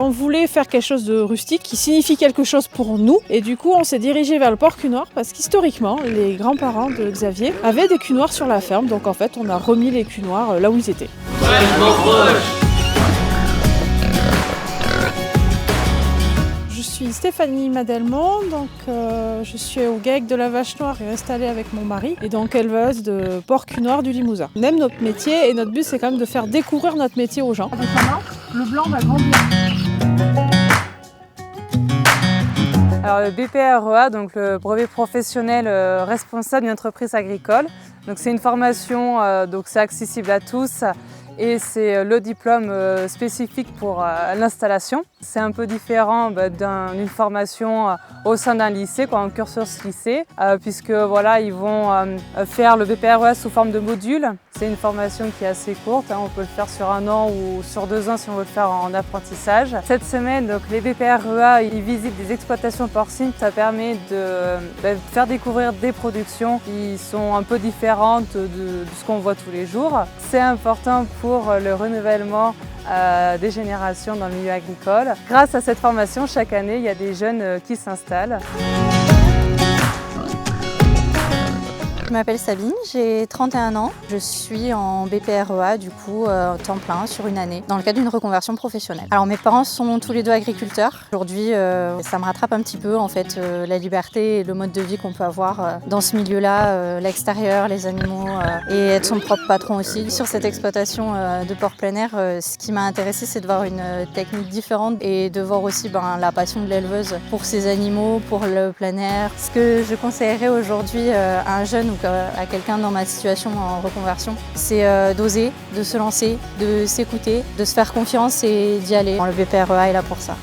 On voulait faire quelque chose de rustique qui signifie quelque chose pour nous et du coup on s'est dirigé vers le porc cul noir parce qu'historiquement les grands-parents de Xavier avaient des culs noirs sur la ferme, donc en fait on a remis les culs noirs là où ils étaient. Je suis Stéphanie Madelmont, donc je suis au GAEC de la Vache Noire et installée avec mon mari et donc éleveuse de porc cul noir du Limousin. On aime notre métier et notre but c'est quand même de faire découvrir notre métier aux gens. Avec la main, le blanc va grandir. Alors le BPREA, donc le brevet professionnel responsable d'une entreprise agricole. Donc c'est une formation, donc c'est accessible à tous et c'est le diplôme spécifique pour l'installation. C'est un peu différent d'une formation au sein d'un lycée, un cursus lycée, puisque voilà, ils vont faire le BPREA sous forme de module. C'est une formation qui est assez courte, on peut le faire sur 1 an ou sur 2 ans si on veut le faire en apprentissage. Cette semaine, donc, les BPREA ils visitent des exploitations porcines, ça permet de faire découvrir des productions qui sont un peu différentes de ce qu'on voit tous les jours. C'est important pour le renouvellement des générations dans le milieu agricole. Grâce à cette formation, chaque année, il y a des jeunes qui s'installent. Je m'appelle Sabine, j'ai 31 ans. Je suis en BPREA du coup temps plein sur une année dans le cadre d'une reconversion professionnelle. Alors mes parents sont tous les deux agriculteurs. Aujourd'hui ça me rattrape un petit peu en fait la liberté et le mode de vie qu'on peut avoir dans ce milieu-là, l'extérieur, les animaux et être son propre patron aussi. Sur cette exploitation de porc plein air, ce qui m'a intéressée c'est de voir une technique différente et de voir aussi la passion de l'éleveuse pour ces animaux, pour le plein air. Ce que je conseillerais aujourd'hui à un jeune ou à quelqu'un dans ma situation en reconversion, c'est d'oser, de se lancer, de s'écouter, de se faire confiance et d'y aller. Le BPREA est là pour ça.